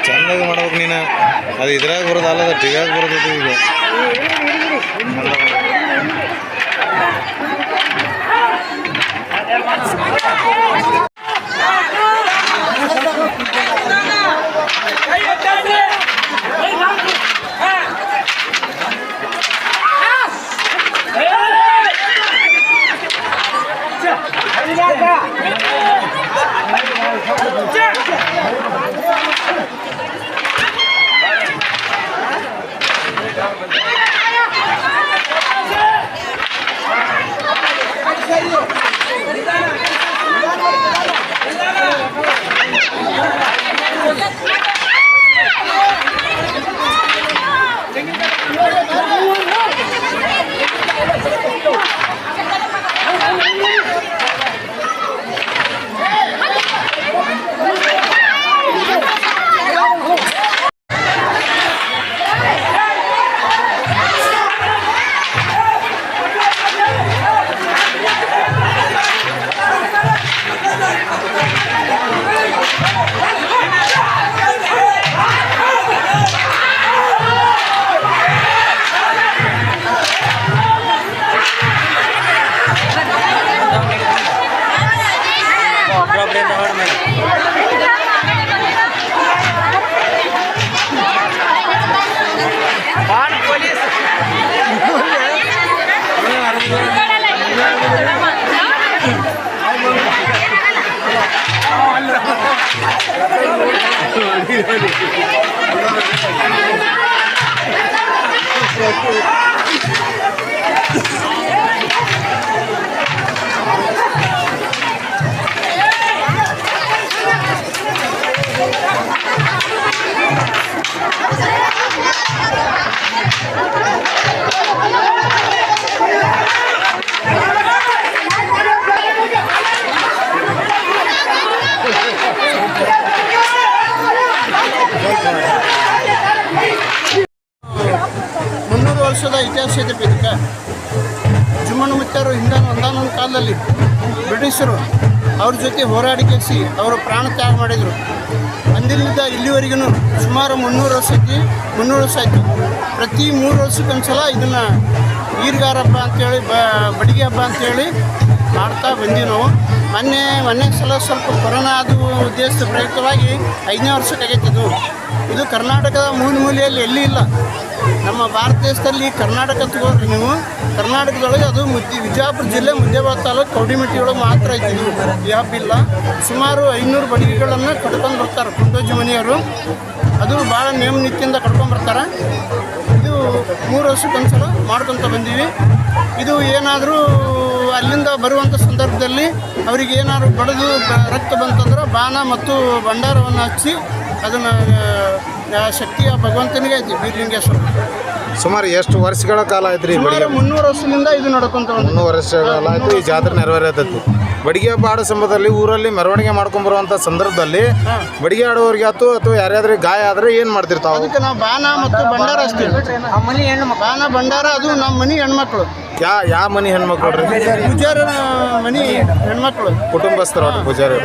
ಚಂದಾಗಿ ಮಾಡ್ಬೇಕು ನೀನು. ಅದು ಇದ್ರಾಗ ಬರೋದಲ್ಲ, ಅದು ಟಿವಿಯಾಗ ಬರೋದೈತಿ ಈಗ. ವರ್ಷದ ಇತಿಹಾಸ ಇದೆ ಇದಕ್ಕೆ. ಜುಮ್ಮನ ಮುತ್ತರು ಒಂದಾನೊಂದು ಕಾಲದಲ್ಲಿ ಬ್ರಿಟಿಷರು ಅವ್ರ ಜೊತೆ ಹೋರಾಡಿಸಿ ಅವರು ಪ್ರಾಣ ತ್ಯಾಗ ಮಾಡಿದರು. ಅಂದಿನಿಂದ ಇಲ್ಲಿವರೆಗೂ ಸುಮಾರು 300 ವರ್ಷ ಆಯಿತು. ಪ್ರತಿ 3 ವರ್ಷಕ್ಕೊಂದ್ಸಲ ಇದನ್ನು ಈರ್ಗಾರ ಹಬ್ಬ ಅಂಥೇಳಿ ಬಡಿಗೆ ಹಬ್ಬ ಅಂಥೇಳಿ ಮಾಡ್ತಾ ಬಂದೀವಿ ನಾವು. ಮೊನ್ನೆ ಸಲ ಸ್ವಲ್ಪ ಕೊರೋನಾ ಅದು ಉದ್ದೇಶದ ಪ್ರಯುಕ್ತವಾಗಿ 5ನೇ ವರ್ಷಕ್ಕಾಗೈತಿದ್ದು. ಇದು ಕರ್ನಾಟಕದ ಮೂಲೆಯಲ್ಲಿ ಎಲ್ಲಿ ಇಲ್ಲ. ನಮ್ಮ ಭಾರತ ದೇಶದಲ್ಲಿ ಕರ್ನಾಟಕ ತಗೋರಿ ನೀವು, ಕರ್ನಾಟಕದೊಳಗೆ ಅದು ವಿಜಯಪುರ ಜಿಲ್ಲೆ ಮುದ್ದೇಬಿಹಾಳ ತಾಲೂಕು ಕೌಡಿಮಟ್ಟಿಯೊಳಗೆ ಮಾತ್ರ ಐತಿದ್ದು ಈ ಹಬ್ಬ ಇಲ್ಲ. ಸುಮಾರು 500 ಬಡಿಗೆಗಳನ್ನು ಕಟ್ಕೊಂಡು ಬರ್ತಾರೆ ಕುಂಟೋಜಿ ಮನೆಯವರು. ಅದು ಭಾಳ ನೇಮ ನೀತಿಯಿಂದ ಕಟ್ಕೊಂಡು ಬರ್ತಾರೆ. ಇದು 3 ವರ್ಷಕ್ಕೊಂದ್ಸಲ ಮಾಡ್ಕೊತ ಬಂದೀವಿ. ಇದು ಏನಾದರೂ ಅಲ್ಲಿಂದ ಬರುವಂಥ ಸಂದರ್ಭದಲ್ಲಿ ಅವ್ರಿಗೆ ಏನಾದ್ರು ಬಡಿದು ರಕ್ತ ಬಂತಂದ್ರೆ ಬಾಣ ಮತ್ತು ಭಂಡಾರವನ್ನು ಹಚ್ಚಿ ಅದನ್ನು ಶಕ್ತಿಯ ಭಗವಂತನಿಗೆ ಐತಿ ಬೀರಲಿಂಗೇಶ್ವರ. ಸುಮಾರು ಎಷ್ಟು ವರ್ಷಗಳ ಕಾಲ ಆಯ್ತು ರೀ? 300 ವರ್ಷದಿಂದ ಇದು ನಡ್ಕೊಂತ 300 ವರ್ಷಗಳ ಕಾಲ ಆಯಿತು. ಈ ಜಾತ್ರೆ ನೆರವೇರತೈತಿ. ಬಡಿಗೆ ಹಬ್ಬ ಆಡೋ ಸಂದರ್ಭದಲ್ಲಿ ಊರಲ್ಲಿ ಮೆರವಣಿಗೆ ಮಾಡ್ಕೊಂಬರುವಂಥ ಸಂದರ್ಭದಲ್ಲಿ ಬಡಿಗೆ ಆಡೋರಿಗೆ ಆಯ್ತು ಅಥವಾ ಯಾರ್ಯಾದ್ರಿಗೆ ಗಾಯ ಆದರೆ ಏನು ಮಾಡ್ತಿರ್ತಾವೆ? ಅದಕ್ಕೆ ನಾವು ಬಾಣ ಮತ್ತು ಭಂಡಾರ ಹಚ್ತೀವಿ. ಬಾಣ ಭಂಡಾರ ಅದು ನಮ್ಮ ಮನೆ ಹೆಣ್ಮಕ್ಳು. ಯಾವ ಮನೆ ಹೆಣ್ಮಕ್ಳು ರೀ? ಪೂಜಾರ ಮನೆ ಹೆಣ್ಮಕ್ಳು, ಕುಟುಂಬಸ್ಥರು ಪೂಜಾರಿ.